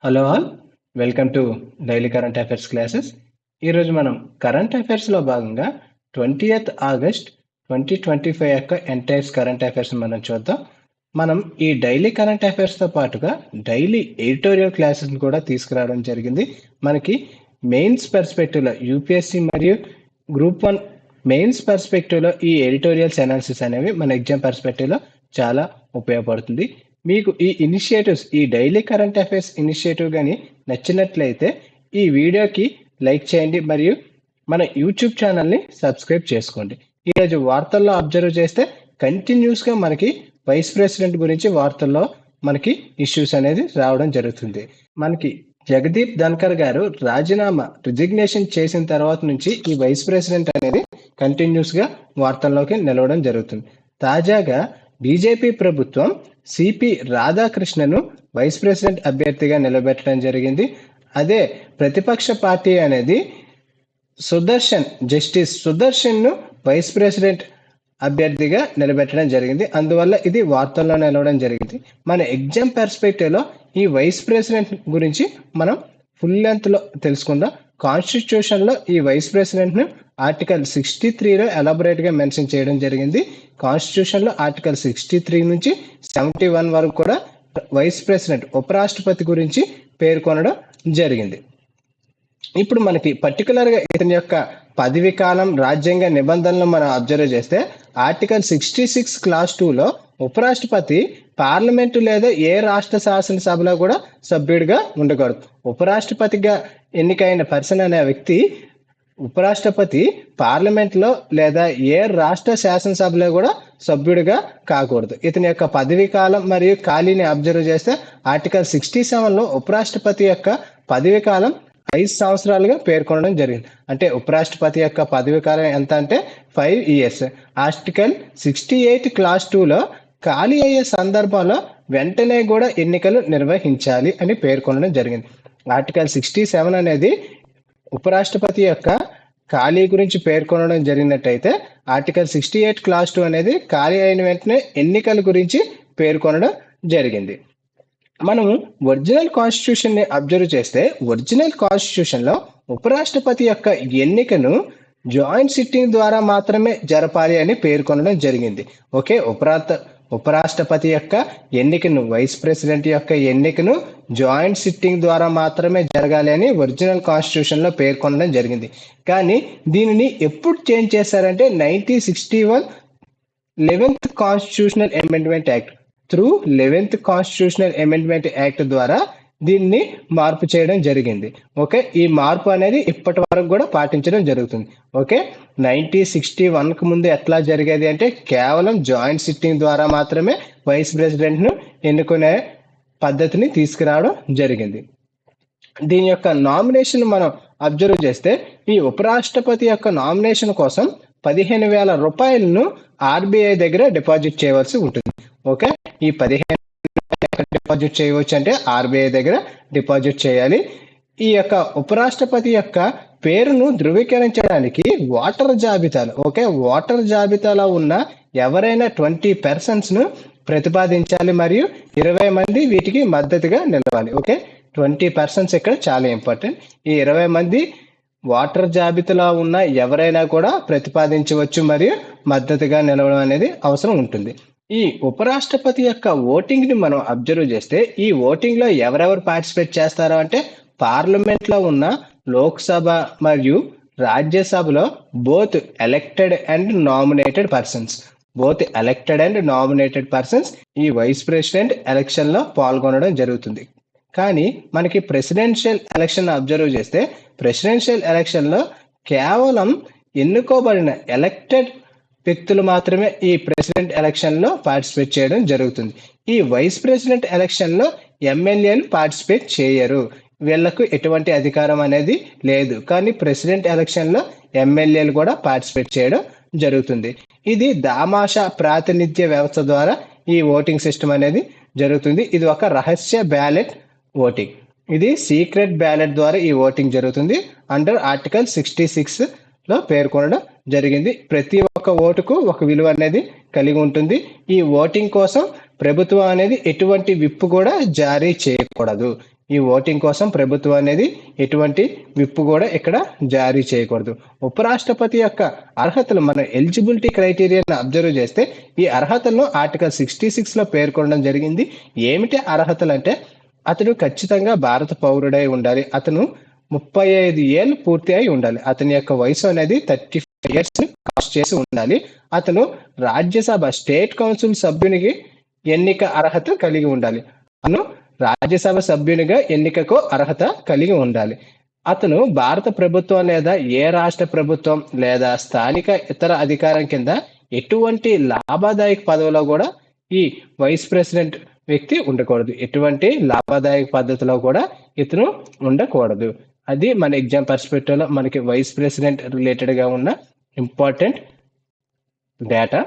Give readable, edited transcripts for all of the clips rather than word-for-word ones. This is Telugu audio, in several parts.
Hello all, welcome to daily current affairs classes. ఈరోజు మనం కరెంట్ అఫైర్స్లో భాగంగా 20th ఆగస్ట్ 2025 యొక్క ఎంటైర్స్ కరెంట్ అఫైర్స్ మనం చూద్దాం. మనం ఈ డైలీ కరెంట్ అఫైర్స్తో పాటుగా డైలీ ఎడిటోరియల్ క్లాసెస్ని కూడా తీసుకురావడం జరిగింది. మనకి మెయిన్స్ పర్స్పెక్టివ్లో యూపీఎస్సీ మరియు గ్రూప్ 1 మెయిన్స్ పర్స్పెక్టివ్లో ఈ ఎడిటోరియల్స్ అనాలిసిస్ అనేవి మన ఎగ్జామ్ పర్స్పెక్టివ్లో చాలా ఉపయోగపడుతుంది. మీకు ఈ ఇనిషియేటివ్స్, ఈ డైలీ కరెంట్ అఫైర్స్ ఇనిషియేటివ్ కానీ నచ్చినట్లయితే ఈ వీడియోకి లైక్ చేయండి మరియు మన యూట్యూబ్ ఛానల్ని సబ్స్క్రైబ్ చేసుకోండి. ఈరోజు వార్తల్లో అబ్జర్వ్ చేస్తే కంటిన్యూస్గా మనకి వైస్ ప్రెసిడెంట్ గురించి వార్తల్లో మనకి ఇష్యూస్ అనేది రావడం జరుగుతుంది. మనకి జగదీప్ ధన్కర్ గారు రిజిగ్నేషన్ చేసిన తర్వాత నుంచి ఈ వైస్ ప్రెసిడెంట్ అనేది కంటిన్యూస్గా వార్తల్లోకి నిలవడం జరుగుతుంది. తాజాగా బీజేపీ ప్రభుత్వం సిపి రాధాకృష్ణను వైస్ ప్రెసిడెంట్ అభ్యర్థిగా నిలబెట్టడం జరిగింది. అదే ప్రతిపక్ష పార్టీ అనేది సుదర్శన్ను వైస్ ప్రెసిడెంట్ అభ్యర్థిగా నిలబెట్టడం జరిగింది. అందువల్ల ఇది వార్తల్లో నిలవడం జరిగింది. మన ఎగ్జామ్ పర్స్పెక్టివ్లో ఈ వైస్ ప్రెసిడెంట్ గురించి మనం ఫుల్ లెంత్లో తెలుసుకుందాం. కాన్స్టిట్యూషన్లో ఈ వైస్ ప్రెసిడెంట్ను ఆర్టికల్ 63లో ఎలాబొరేట్గా మెన్షన్ చేయడం జరిగింది. కాన్స్టిట్యూషన్లో ఆర్టికల్ 63 నుంచి 71 వరకు కూడా వైస్ ప్రెసిడెంట్ ఉపరాష్ట్రపతి గురించి పేర్కొనడం జరిగింది. ఇప్పుడు మనకి పర్టికులర్గా ఇతని యొక్క పదవి కాలం, రాజ్యాంగ నిబంధనలు మనం అబ్జర్వ్ చేస్తే ఆర్టికల్ 66 క్లాస్ 2లో ఉపరాష్ట్రపతి పార్లమెంటు లేదా ఏ రాష్ట్ర శాసనసభలో కూడా సభ్యుడిగా ఉండకూడదు. ఉపరాష్ట్రపతిగా ఎన్నికైన పర్సన్ అనే వ్యక్తి ఉపరాష్ట్రపతి పార్లమెంట్లో లేదా ఏ రాష్ట్ర శాసనసభలో కూడా సభ్యుడిగా కాకూడదు. ఇతని యొక్క పదవీ కాలం మరియు ఖాళీని అబ్జర్వ్ చేస్తే ఆర్టికల్ 67లో ఉపరాష్ట్రపతి యొక్క పదవీ కాలం 5 సంవత్సరాలుగా పేర్కొనడం జరిగింది. అంటే ఉపరాష్ట్రపతి యొక్క పదవీ కాలం ఎంత అంటే 5 years. ఆర్టికల్ 68 క్లాస్ 2లో ఖాళీ అయ్యే సందర్భంలో వెంటనే కూడా ఎన్నికలు నిర్వహించాలి అని పేర్కొనడం జరిగింది. ఆర్టికల్ 67 అనేది ఉపరాష్ట్రపతి యొక్క ఖాళీ గురించి పేర్కొనడం జరిగినట్టయితే ఆర్టికల్ 68 క్లాస్ 2 అనేది ఖాళీ అయిన వెంటనే ఎన్నికల గురించి పేర్కొనడం జరిగింది. మనము ఒరిజినల్ కాన్స్టిట్యూషన్ని అబ్జర్వ్ చేస్తే ఒరిజినల్ కాన్స్టిట్యూషన్లో ఉపరాష్ట్రపతి యొక్క ఎన్నికను జాయింట్ సిట్టింగ్ ద్వారా మాత్రమే జరపాలి అని పేర్కొనడం జరిగింది. ఓకే, ఉపరాష్ట్రపతి యొక్క ఎన్నికను, వైస్ ప్రెసిడెంట్ యొక్క ఎన్నికను జాయింట్ సిట్టింగ్ ద్వారా మాత్రమే జరగాలి అని ఒరిజినల్ కాన్స్టిట్యూషన్లో పేర్కొనడం జరిగింది. కానీ దీనిని ఎప్పుడు చేంజ్ చేశారంటే 1961 11th constitutional amendment act through 11th constitutional amendment act ద్వారా దీన్ని మార్పు చేయడం జరిగింది. ఓకే, ఈ మార్పు అనేది ఇప్పటి వరకు కూడా పాటించడం జరుగుతుంది. ఓకే, 1961కు ముందు ఎట్లా జరిగేది అంటే కేవలం జాయింట్ సిట్టింగ్ ద్వారా మాత్రమే వైస్ ప్రెసిడెంట్ను ఎన్నుకునే పద్ధతిని తీసుకురావడం జరిగింది. దీని యొక్క నామినేషన్ మనం అబ్జర్వ్ చేస్తే ఈ ఉపరాష్ట్రపతి యొక్క నామినేషన్ కోసం 15,000 రూపాయలను ఆర్బీఐ దగ్గర డిపాజిట్ చేయవలసి ఉంటుంది. ఓకే, ఈ 15,000 డిపాజిట్ చేయవచ్చు అంటే ఆర్బీఐ దగ్గర డిపాజిట్ చేయాలి. ఈ యొక్క ఉపరాష్ట్రపతి యొక్క పేరును ధృవీకరించడానికి ఓటర్ జాబితాలో ఉన్న ఎవరైనా 20 persons ప్రతిపాదించాలి మరియు 20 మంది వీటికి మద్దతుగా నిలవాలి. ఓకే, 20 persons ఇక్కడ చాలా ఇంపార్టెంట్. ఈ 20 మంది ఓటర్ జాబితాలో ఉన్న ఎవరైనా కూడా ప్రతిపాదించవచ్చు మరియు మద్దతుగా నిలవడం అనేది అవసరం ఉంటుంది. ఈ ఉపరాష్ట్రపతి యొక్క ఓటింగ్ని మనం అబ్జర్వ్ చేస్తే ఈ ఓటింగ్లో ఎవరెవరు పార్టిసిపేట్ చేస్తారో అంటే పార్లమెంట్లో ఉన్న లోక్సభ మరియు రాజ్యసభలో both elected and nominated persons ఈ వైస్ ప్రెసిడెంట్ ఎలక్షన్లో పాల్గొనడం జరుగుతుంది. కానీ మనకి ప్రెసిడెన్షియల్ ఎలక్షన్ అబ్జర్వ్ చేస్తే ప్రెసిడెన్షియల్ ఎలక్షన్లో కేవలం ఎన్నుకోబడిన ఎలక్టెడ్ వ్యక్తులు మాత్రమే ఈ ప్రెసిడెంట్ ఎలక్షన్లో పార్టిసిపేట్ చేయడం జరుగుతుంది. ఈ వైస్ ప్రెసిడెంట్ ఎలక్షన్లో ఎమ్మెల్యేలు పార్టిసిపేట్ చేయరు, వీళ్లకు ఎటువంటి అధికారం అనేది లేదు. కానీ ప్రెసిడెంట్ ఎలక్షన్లో ఎమ్మెల్యేలు కూడా పార్టిసిపేట్ చేయడం జరుగుతుంది. ఇది దామాషా ప్రాతినిధ్య వ్యవస్థ ద్వారా ఈ ఓటింగ్ సిస్టమ్ అనేది జరుగుతుంది. ఇది ఒక రహస్య బ్యాలెట్ ఓటింగ్, ఇది సీక్రెట్ బ్యాలెట్ ద్వారా ఈ ఓటింగ్ జరుగుతుంది. అండర్ ఆర్టికల్ 66లో పేర్కొనడం జరిగింది. ప్రతి ఒక్క ఓటుకు ఒక విలువ అనేది కలిగి ఉంటుంది. ఈ ఓటింగ్ కోసం ప్రభుత్వం అనేది ఎటువంటి విప్ కూడా జారీ చేయకూడదు. ఈ ఓటింగ్ కోసం ప్రభుత్వం అనేది ఎటువంటి విప్పు కూడా ఇక్కడ జారీ చేయకూడదు. ఉపరాష్ట్రపతి యొక్క అర్హతలు మన ఎలిజిబిలిటీ క్రైటీరియాను అబ్జర్వ్ చేస్తే ఈ అర్హతలను ఆర్టికల్ 66లో పేర్కొనడం జరిగింది. ఏమిటి అర్హతలు అంటే అతడు ఖచ్చితంగా భారత పౌరుడై ఉండాలి, అతను 35 ఏళ్ళు పూర్తి అయి ఉండాలి, అతని యొక్క వయసు అనేది 35 years క్రాస్ చేసి ఉండాలి, అతను రాజ్యసభ స్టేట్ కౌన్సిల్ సభ్యునికి ఎన్నిక అర్హత కలిగి ఉండాలి, అతను రాజ్యసభ సభ్యునిగా ఎన్నికకు అర్హత కలిగి ఉండాలి, అతను భారత ప్రభుత్వం లేదా ఏ రాష్ట్ర ప్రభుత్వం లేదా స్థానిక ఇతర అధికారం కింద ఎటువంటి లాభదాయక పదవిలో కూడా ఈ వైస్ ప్రెసిడెంట్ వ్యక్తి ఉండకూడదు, ఎటువంటి లాభదాయక పద్ధతిలో కూడా ఇతను ఉండకూడదు. అది మన ఎగ్జామ్ పర్స్పెక్టివ్లో మనకి వైస్ ప్రెసిడెంట్ రిలేటెడ్గా ఉన్న ఇంపార్టెంట్ డేటా.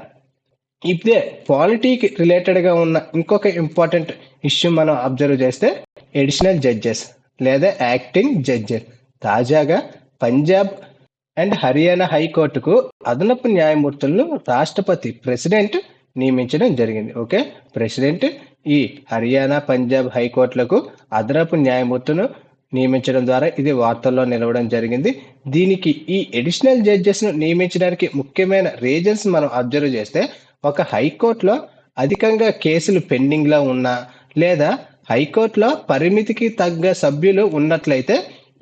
ఇదే పాలిటీకి రిలేటెడ్గా ఉన్న ఇంకొక ఇంపార్టెంట్ ఇష్యూ మనం అబ్జర్వ్ చేస్తే అడిషనల్ జడ్జెస్ లేదా యాక్టింగ్ జడ్జెస్. తాజాగా పంజాబ్ అండ్ హర్యానా హైకోర్టుకు అదనపు న్యాయమూర్తులను రాష్ట్రపతి ప్రెసిడెంట్ నియమించడం జరిగింది. ఓకే, ప్రెసిడెంట్ ఈ హర్యానా పంజాబ్ హైకోర్టులకు అదనపు న్యాయమూర్తులను నియమించడం ద్వారా ఇది వార్తల్లో నిలవడం జరిగింది. దీనికి ఈ అడిషనల్ జడ్జెస్ను నియమించడానికి ముఖ్యమైన రీజన్స్ మనం అబ్జర్వ్ చేస్తే ఒక హైకోర్టులో అధికంగా కేసులు పెండింగ్లో ఉన్నా లేదా హైకోర్టులో పరిమితికి తగ్గ సభ్యులు ఉన్నట్లయితే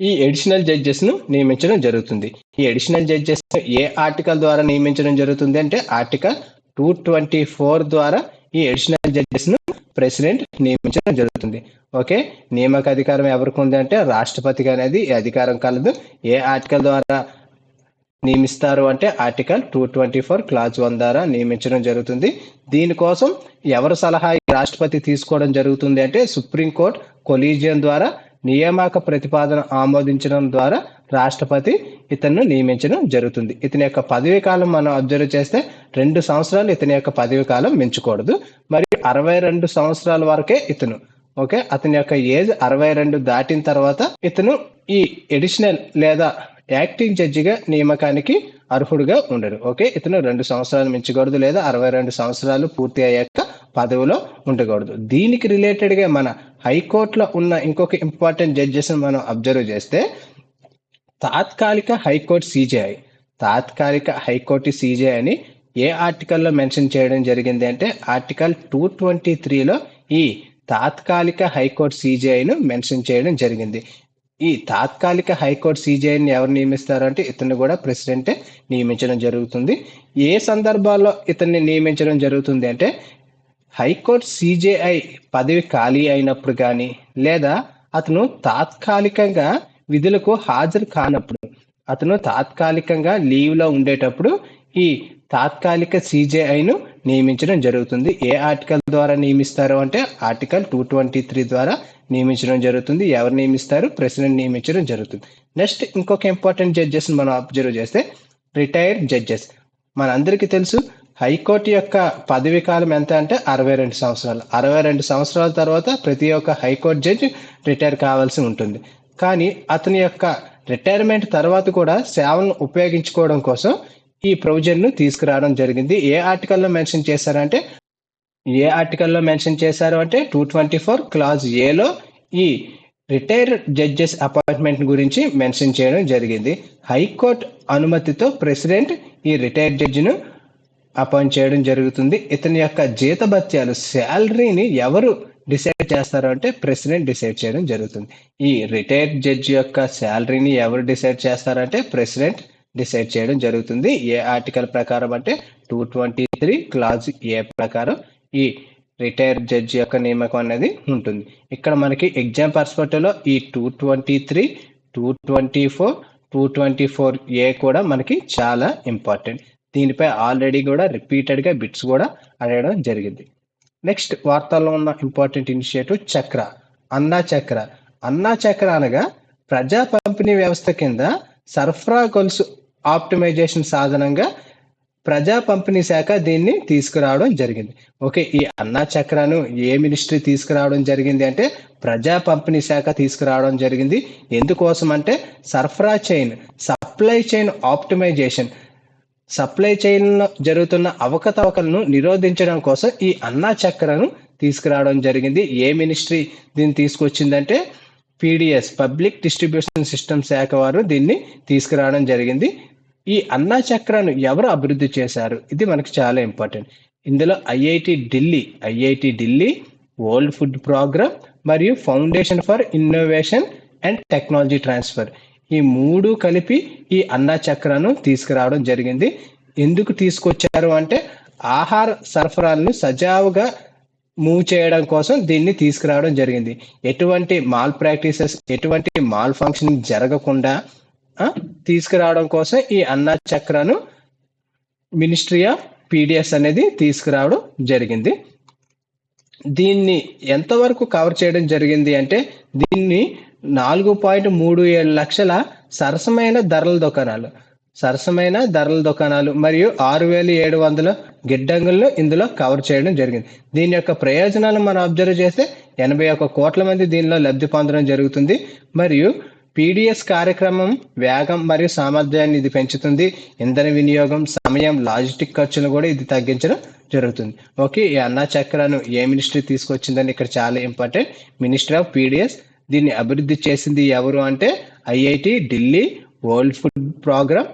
ఈ అడిషనల్ జడ్జెస్ను నియమించడం జరుగుతుంది. ఈ అడిషనల్ జడ్జెస్ ఏ ఆర్టికల్ ద్వారా నియమించడం జరుగుతుంది అంటే ఆర్టికల్ 224 ద్వారా ఈ అడిషనల్ జడ్జెస్ను ప్రెసిడెంట్ నియమించడం జరుగుతుంది. ఓకే, నియామక అధికారం ఎవరికి ఉంది అంటే రాష్ట్రపతికి అనేది ఈ అధికారం కలదు. ఏ ఆర్టికల్ ద్వారా నియమిస్తారు అంటే ఆర్టికల్ 224 క్లాజ్ 1 ద్వారా నియమించడం జరుగుతుంది. దీనికోసం ఎవరు సలహా రాష్ట్రపతి తీసుకోవడం జరుగుతుంది అంటే సుప్రీంకోర్టు కొలీజియం ద్వారా నియామక ప్రతిపాదన ఆమోదించడం ద్వారా రాష్ట్రపతి ఇతన్ని నియమించడం జరుగుతుంది. ఇతని యొక్క పదవీ కాలం మనం అబ్జర్వ్ చేస్తే 2 సంవత్సరాలు ఇతని యొక్క పదవీ కాలం మించకూడదు. మరియు 62 సంవత్సరాల వరకే ఇతను, ఓకే, అతని యొక్క ఏజ్ 62 దాటిన తర్వాత ఇతను ఈ అడిషనల్ లేదా యాక్టింగ్ జడ్జిగా నియామకానికి అర్హుడుగా ఉండడు. ఓకే, ఇతను 2 సంవత్సరాలు మించకూడదు లేదా 62 సంవత్సరాలు పూర్తి అయ్యాక పదవిలో ఉండకూడదు. దీనికి రిలేటెడ్గా మన హైకోర్టులో ఉన్న ఇంకొక ఇంపార్టెంట్ జడ్జెస్ మనం అబ్జర్వ్ చేస్తే తాత్కాలిక హైకోర్టు సిజేఐ. తాత్కాలిక హైకోర్టు సిజేఐ అని ఏ ఆర్టికల్లో మెన్షన్ చేయడం జరిగింది అంటే ఆర్టికల్ 223లో ఈ తాత్కాలిక హైకోర్టు సిజేఐను మెన్షన్ చేయడం జరిగింది. ఈ తాత్కాలిక హైకోర్టు సిజేఐని ఎవరు నియమిస్తారు అంటే ఇతన్ని కూడా ప్రెసిడెంటే నియమించడం జరుగుతుంది. ఏ సందర్భాల్లో ఇతన్ని నియమించడం జరుగుతుంది అంటే హైకోర్టు సిజేఐ పదవి ఖాళీ అయినప్పుడు కానీ లేదా అతను తాత్కాలికంగా విధులకు హాజరు కానప్పుడు, అతను తాత్కాలికంగా లీవ్లో ఉండేటప్పుడు ఈ తాత్కాలిక సిజేఐను నియమించడం జరుగుతుంది. ఏ ఆర్టికల్ ద్వారా నియమిస్తారు అంటే ఆర్టికల్ 223 ద్వారా నియమించడం జరుగుతుంది. ఎవరు నియమిస్తారు? ప్రెసిడెంట్ నియమించడం జరుగుతుంది. నెక్స్ట్ ఇంకొక ఇంపార్టెంట్ జడ్జెస్ మనం అబ్జర్వ్ చేస్తే రిటైర్డ్ జడ్జెస్. మనందరికీ తెలుసు హైకోర్టు యొక్క పదవీ కాలం ఎంత అంటే 62 సంవత్సరాలు. 62 సంవత్సరాల తర్వాత ప్రతి ఒక్క హైకోర్టు జడ్జి రిటైర్ కావాల్సి ఉంటుంది. కానీ అతని యొక్క రిటైర్మెంట్ తర్వాత కూడా సేవలను ఉపయోగించుకోవడం కోసం ఈ ప్రొవిజన్ను తీసుకురావడం జరిగింది. ఏ ఆర్టికల్లో మెన్షన్ చేశారంటే 224 క్లాజ్ ఏలో ఈ రిటైర్డ్ జడ్జెస్ అపాయింట్మెంట్ గురించి మెన్షన్ చేయడం జరిగింది. హైకోర్టు అనుమతితో ప్రెసిడెంట్ ఈ రిటైర్డ్ జడ్జిను అపాయింట్ చేయడం జరుగుతుంది. ఇతని యొక్క జీతభత్యాలు శాలరీని ఎవరు డిసైడ్ చేస్తారు అంటే ప్రెసిడెంట్ డిసైడ్ చేయడం జరుగుతుంది. ఈ రిటైర్డ్ జడ్జి యొక్క శాలరీని ఎవరు డిసైడ్ చేస్తారంటే ప్రెసిడెంట్ డిసైడ్ చేయడం జరుగుతుంది. ఏ ఆర్టికల్ ప్రకారం అంటే 223 క్లాజ్ ఏ ప్రకారం ఈ రిటైర్డ్ జడ్జి యొక్క నియామకం అనేది ఉంటుంది. ఇక్కడ మనకి ఎగ్జామ్ పర్స్పెక్టివ్లో ఈ 223, 224, 224A కూడా మనకి చాలా ఇంపార్టెంట్. దీనిపై ఆల్రెడీ కూడా రిపీటెడ్గా బిట్స్ కూడా అడగడం జరిగింది. నెక్స్ట్ వార్తల్లో ఉన్న ఇంపార్టెంట్ ఇనిషియేటివ్ చక్ర, అన్నా చక్ర. అన్నా చక్ర అనగా ప్రజా పంపిణీ వ్యవస్థ కింద సరఫరా గొలుసు ఆప్టిమైజేషన్ సాధనంగా ప్రజా పంపిణీ శాఖ దీన్ని తీసుకురావడం జరిగింది. ఓకే, ఈ అన్నా చక్రను ఏ మినిస్ట్రీ తీసుకురావడం జరిగింది అంటే ప్రజా పంపిణీ శాఖ తీసుకురావడం జరిగింది. ఎందుకోసం అంటే సరఫరా chain, supply chain optimization, supply చైన్లో జరుగుతున్న అవకతవకలను నిరోధించడం కోసం ఈ అన్నా చక్రను తీసుకురావడం జరిగింది. ఏ మినిస్ట్రీ దీన్ని తీసుకొచ్చిందంటే పీడిఎస్ పబ్లిక్ డిస్ట్రిబ్యూషన్ సిస్టమ్ శాఖ వారు దీన్ని తీసుకురావడం జరిగింది. ఈ అన్నా చక్రాను ఎవరు అభివృద్ధి చేశారు, ఇది మనకు చాలా ఇంపార్టెంట్. ఇందులో IIT Delhi, world food programme మరియు foundation for innovation and technology transfer, ఈ 3 కలిపి ఈ అన్నా చక్రాను తీసుకురావడం జరిగింది. ఎందుకు తీసుకొచ్చారు అంటే ఆహార సరఫరాలను సజావుగా మూవ్ చేయడం కోసం దీన్ని తీసుకురావడం జరిగింది. ఎటువంటి మాల్ ప్రాక్టీసెస్, ఎటువంటి మాల్ ఫంక్షనింగ్ జరగకుండా తీసుకురావడం కోసం ఈ అన్నా చక్రాను మినిస్ట్రీ ఆఫ్ పీడిఎస్ అనేది తీసుకురావడం జరిగింది. దీన్ని ఎంతవరకు కవర్ చేయడం జరిగింది అంటే దీన్ని 4.37 లక్షల సరసమైన ధరల దుకాణాలు మరియు 6,700 గిడ్డంగులను ఇందులో కవర్ చేయడం జరిగింది. దీని యొక్క ప్రయోజనాలు మనం అబ్జర్వ్ చేస్తే 81 కోట్ల మంది దీనిలో లబ్ధి పొందడం జరుగుతుంది. మరియు పీడిఎస్ కార్యక్రమం వేగం మరియు సామర్థ్యాన్ని ఇది పెంచుతుంది. ఇంధన వినియోగం, సమయం, లాజిస్టిక్ ఖర్చును కూడా ఇది తగ్గించడం జరుగుతుంది. ఓకే, ఈ అన్నా చక్రాను ఏ మినిస్ట్రీ తీసుకొచ్చిందని ఇక్కడ చాలా ఇంపార్టెంట్. Ministry of PDS. దీన్ని అభివృద్ధి చేసింది ఎవరు అంటే IIT Delhi, world food programme,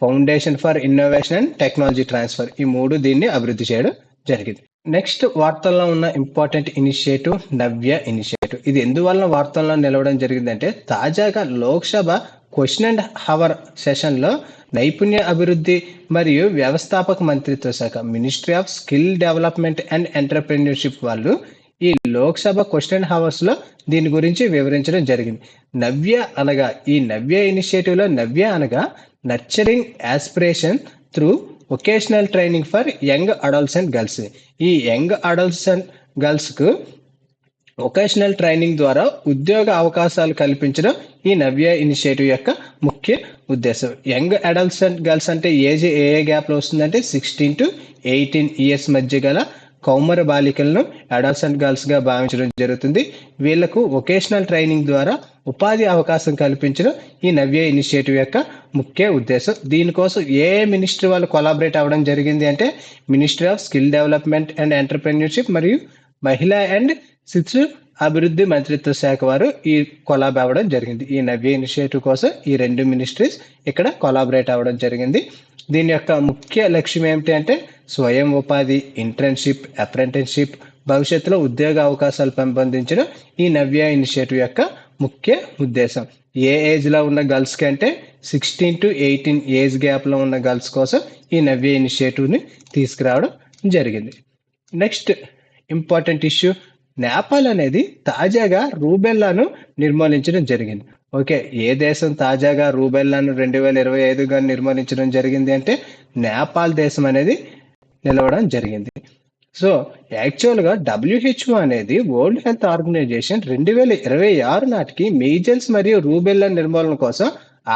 foundation for innovation and technology transfer, ఈ 3 దీన్ని అభివృద్ధి చేయడం జరిగింది. నెక్స్ట్ వార్తల్లో ఉన్న ఇంపార్టెంట్ ఇనిషియేటివ్ నవ్య ఇనిషియేటివ్. ఇది ఎందువల్ల వార్తల్లో నిలవడం జరిగిందంటే తాజాగా లోక్సభ క్వశ్చన్ అండ్ అవర్ సెషన్లో నైపుణ్య అభివృద్ధి మరియు వ్యవస్థాపక మంత్రిత్వ శాఖ, ministry of skill development and entrepreneurship వాళ్ళు ఈ లోక్సభ క్వశ్చన్ అండ్ అవర్స్ లో దీని గురించి వివరించడం జరిగింది. ఈ నవ్య ఇనిషియేటివ్ లో నవ్య అనగా nurturing aspiration through vocational training for young adults girls. ఈ యంగ్ అడల్ట్స్ అండ్ గర్ల్స్ కు వొకేషనల్ ట్రైనింగ్ ద్వారా ఉద్యోగ అవకాశాలు కల్పించడం ఈ నవ్య ఇనిషియేటివ్ యొక్క ముఖ్య ఉద్దేశం. యంగ్ అడల్ట్స్ అండ్ గర్ల్స్ అంటే ఏజ్ ఏ గ్యాప్ లో వస్తుందంటే 16 to 18 ఇయర్స్ మధ్య గల కౌమర బాలికలను అడల్ట్స్ అండ్ గర్ల్స్ గా భావించడం జరుగుతుంది. వీళ్లకు వొకేషనల్ ట్రైనింగ్ ద్వారా ఉపాధి అవకాశం కల్పించడం ఈ నవ్య ఇనిషియేటివ్ యొక్క ముఖ్య ఉద్దేశం. దీనికోసం ఏ మినిస్ట్రీ వాళ్ళు కొలాబరేట్ అవ్వడం జరిగింది అంటే ministry of skill development and entrepreneurship మరియు మహిళా అండ్ శిశు అభివృద్ధి మంత్రిత్వ శాఖ వారు ఈ కొలాబ్ అవ్వడం జరిగింది. ఈ నవ్య ఇనిషియేటివ్ కోసం ఈ 2 మినిస్ట్రీస్ ఇక్కడ కొలాబరేట్ అవ్వడం జరిగింది. దీని యొక్క ముఖ్య లక్ష్యం ఏమిటి అంటే స్వయం ఉపాధి, ఇంటర్న్షిప్, అప్రెంటిస్షిప్, భవిష్యత్తులో ఉద్యోగ అవకాశాలు పెంపొందించడం ఈ నవ్య ఇనిషియేటివ్ యొక్క ముఖ్య ఉద్దేశం. ఏ ఏజ్ లో ఉన్న గర్ల్స్ కి అంటే 16 to 18 ఏజ్ గ్యాప్ లో ఉన్న గర్ల్స్ కోసం ఈ నవ్య ఇనిషియేటివ్ ని తీసుకురావడం జరిగింది. నెక్స్ట్ ఇంపార్టెంట్ ఇష్యూ, నేపాల్ అనేది తాజాగా రూబెల్లాను నిర్మూలించడం జరిగింది. ఓకే, ఏ దేశం తాజాగా రూబెల్లాను 2025గా నిర్మూలించడం జరిగింది అంటే నేపాల్ దేశం అనేది నిలవడం జరిగింది. సో యాక్చువల్గా WHO అనేది వరల్డ్ హెల్త్ ఆర్గనైజేషన్ 2026 నాటికి మీజల్స్ మరియు రూబెల్లా నిర్మూలన కోసం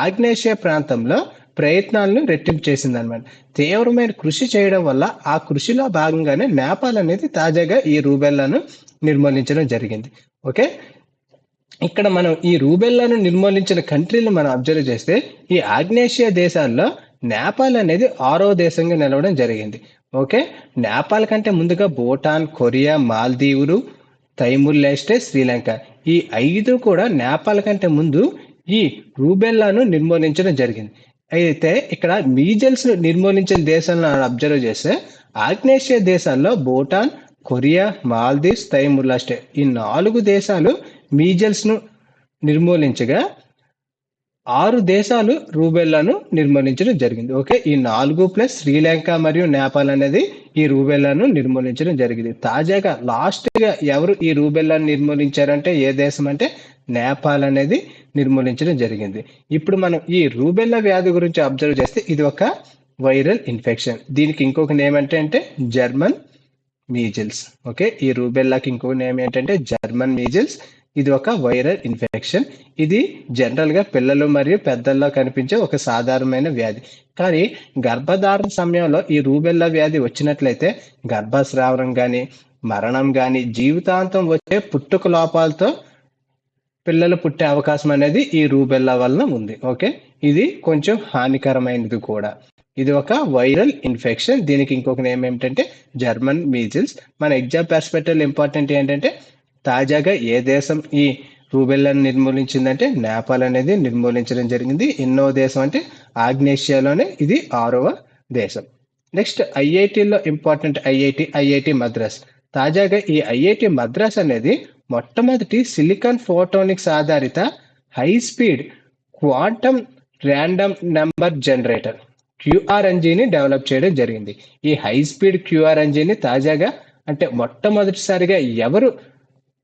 ఆగ్నేషియా ప్రాంతంలో ప్రయత్నాలను రెట్టింపు చేసిందనమాట. తీవ్రమైన కృషి చేయడం వల్ల ఆ కృషిలో భాగంగానే నేపాల్ అనేది తాజాగా ఈ రూబెల్లాను నిర్మూలించడం జరిగింది. ఓకే, ఇక్కడ మనం ఈ రూబెల్లాను నిర్మూలించిన కంట్రీలు మనం అబ్జర్వ్ చేస్తే ఈ ఆగ్నేషియా దేశాల్లో నేపాల్ అనేది 6వ దేశంగా నిలవడం జరిగింది. ఓకే, నేపాల్ కంటే ముందుగా భూటాన్, కొరియా, మాల్దీవులు, తైమూర్ లెస్టే, శ్రీలంక, ఈ 5 కూడా నేపాల్ కంటే ముందు ఈ రూబెల్లాను నిర్మూలించడం జరిగింది. అయితే ఇక్కడ మీజల్స్ నిర్మూలించిన దేశాలను అబ్జర్వ్ చేస్తే ఆగ్నేషియా దేశాల్లో భూటాన్, కొరియా, మాల్దీవ్స్, తైమూర్ లెస్టే, ఈ 4 దేశాలు మీజల్స్ ను నిర్మూలించగా 6 దేశాలు రూబెల్లాను నిర్మూలించడం జరిగింది. ఓకే, ఈ 4 ప్లస్ శ్రీలంక మరియు నేపాల్ అనేది ఈ రూబెల్లాను నిర్మూలించడం జరిగింది. తాజాగా లాస్ట్ గా ఎవరు ఈ రూబెల్లాను నిర్మూలించారంటే ఏ దేశం అంటే నేపాల్ అనేది నిర్మూలించడం జరిగింది. ఇప్పుడు మనం ఈ రూబెల్లా వ్యాధి గురించి అబ్జర్వ్ చేస్తే ఇది ఒక వైరల్ ఇన్ఫెక్షన్. దీనికి ఇంకొక నేమ్ అంటే జర్మన్ మీజిల్స్. ఓకే, ఈ రూబెల్లాకి ఇంకొక నేమ్ ఏంటంటే జర్మన్ మీజిల్స్. ఇది ఒక వైరల్ ఇన్ఫెక్షన్. ఇది జనరల్ గా పిల్లలు మరియు పెద్దల్లో కనిపించే ఒక సాధారణమైన వ్యాధి. కానీ గర్భధారణ సమయంలో ఈ రూబెల్లా వ్యాధి వచ్చినట్లయితే గర్భస్రావం కానీ, మరణం కానీ, జీవితాంతం వచ్చే పుట్టుక లోపాలతో పిల్లలు పుట్టే అవకాశం అనేది ఈ రూబెల్లా వలన ఉంది. ఓకే, ఇది కొంచెం హానికరమైనది కూడా. ఇది ఒక వైరల్ ఇన్ఫెక్షన్. దీనికి ఇంకొక నేమ్ ఏమిటంటే జర్మన్ మీజిల్స్. మన ఎగ్జామ్ పర్స్పెక్టివ్ ఇంపార్టెంట్ ఏంటంటే తాజాగా ఏ దేశం ఈ రూబెల్లాను నిర్మూలించిందంటే నేపాల్ అనేది నిర్మూలించడం జరిగింది. ఎన్నో దేశం అంటే ఆగ్నేషియాలోనే ఇది 6వ దేశం. నెక్స్ట్ ఐఐటీలో ఇంపార్టెంట్ ఐఐటి మద్రాస్. తాజాగా ఈ ఐఐటి మద్రాస్ అనేది మొట్టమొదటి సిలికాన్ ఫోటోనిక్స్ ఆధారిత high speed quantum random number generator QRNGని డెవలప్ చేయడం జరిగింది. ఈ హై స్పీడ్ QRNGని తాజాగా అంటే మొట్టమొదటిసారిగా ఎవరు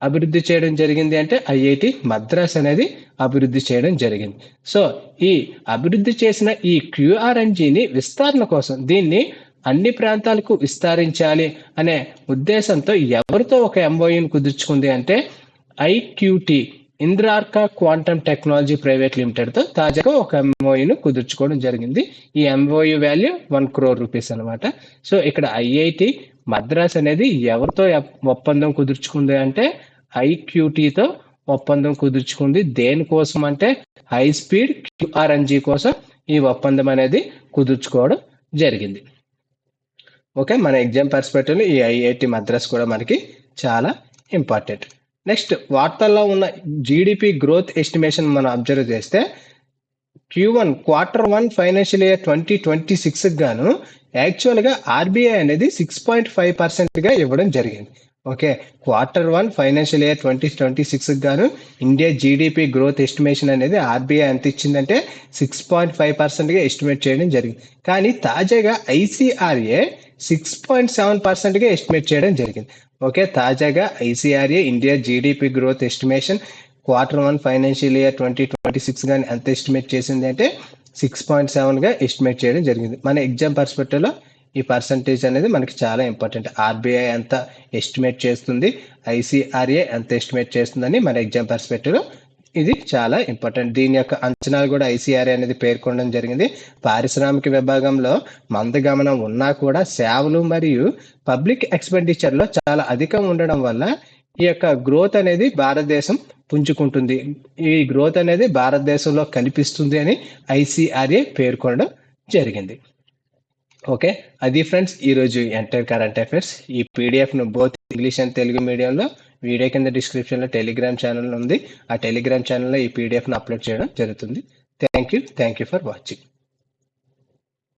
అభివృద్ధి చేయడం జరిగింది అంటే ఐఐటి మద్రాస్ అనేది అభివృద్ధి చేయడం జరిగింది. సో ఈ అభివృద్ధి చేసిన ఈ QRNGని విస్తరణ కోసం దీన్ని అన్ని ప్రాంతాలకు విస్తరించాలి అనే ఉద్దేశంతో ఎవరితో ఒక MOUని కుదుర్చుకుంది అంటే IQT ఇంద్రార్కా క్వాంటమ్ టెక్నాలజీ ప్రైవేట్ లిమిటెడ్తో తాజాగా ఒక MOUను కుదుర్చుకోవడం జరిగింది. ఈ MOU వాల్యూ 1 crore రూపీస్ అనమాట. సో ఇక్కడ ఐఐటి మద్రాస్ అనేది ఎవరితో ఒప్పందం కుదుర్చుకుంది అంటే IQTతో ఒప్పందం కుదుర్చుకుంది. దేనికోసం అంటే హై స్పీడ్ QRNG కోసం ఈ ఒప్పందం అనేది కుదుర్చుకోవడం జరిగింది. ఓకే, మన ఎగ్జామ్ పర్స్పెక్టివ్లో ఈ ఐఐటి మద్రాస్ కూడా మనకి చాలా ఇంపార్టెంట్. నెక్స్ట్ వార్తల్లో ఉన్న జీడిపి గ్రోత్ ఎస్టిమేషన్ మనం అబ్జర్వ్ చేస్తే Q1 ఫైనాన్షియల్ ఇయర్ 2026 గాను యాక్చువల్గా ఆర్బీఐ అనేది 6.5% ఇవ్వడం జరిగింది. ఓకే, Q1 ఫైనాన్షియల్ ఇయర్ 2026 గాను ఇండియా జీడిపి గ్రోత్ ఎస్టిమేషన్ అనేది ఆర్బీఐ ఎంత ఇచ్చిందంటే 6.5% ఎస్టిమేట్ చేయడం జరిగింది. కానీ తాజాగా ICRA 6.7% ఎస్టిమేట్ చేయడం జరిగింది. ఓకే, తాజాగా ICRA India GDP growth estimation Q1 financial year 2026 కానీ ఎంత ఎస్టిమేట్ చేసింది అంటే 6.7గా ఎస్టిమేట్ చేయడం జరిగింది. మన ఎగ్జామ్ పర్స్పెక్టివ్లో ఈ పర్సంటేజ్ అనేది మనకి చాలా ఇంపార్టెంట్. ఆర్బీఐ ఎంత ఎస్టిమేట్ చేస్తుంది, ICRA ఎంత ఎస్టిమేట్ చేస్తుందని మన ఎగ్జామ్ పర్స్పెక్టివ్లో ఇది చాలా ఇంపార్టెంట్. దీని యొక్క అంచనాలు కూడా ICRA అనేది పేర్కొనడం జరిగింది. పారిశ్రామిక విభాగంలో మందగమనం ఉన్నా కూడా సేవలు మరియు పబ్లిక్ ఎక్స్పెండిచర్లో చాలా అధికం ఉండడం వల్ల ఈ యొక్క గ్రోత్ అనేది భారతదేశం పుంజుకుంటుంది. ఈ గ్రోత్ అనేది భారతదేశంలో కనిపిస్తుంది అని ICRA పేర్కొనడం జరిగింది. ఓకే, అది ఫ్రెండ్స్ ఈరోజు ఎంటైర్ కరెంట్ అఫైర్స్. ఈ పీడిఎఫ్ను బోత్ ఇంగ్లీష్ అండ్ తెలుగు మీడియంలో వీడియో కింద డిస్క్రిప్షన్లో టెలిగ్రామ్ ఛానల్ ఉంది. ఆ టెలిగ్రామ్ ఛానల్లో ఈ పీడిఎఫ్ను అప్లోడ్ చేయడం జరుగుతుంది. Thank you for watching.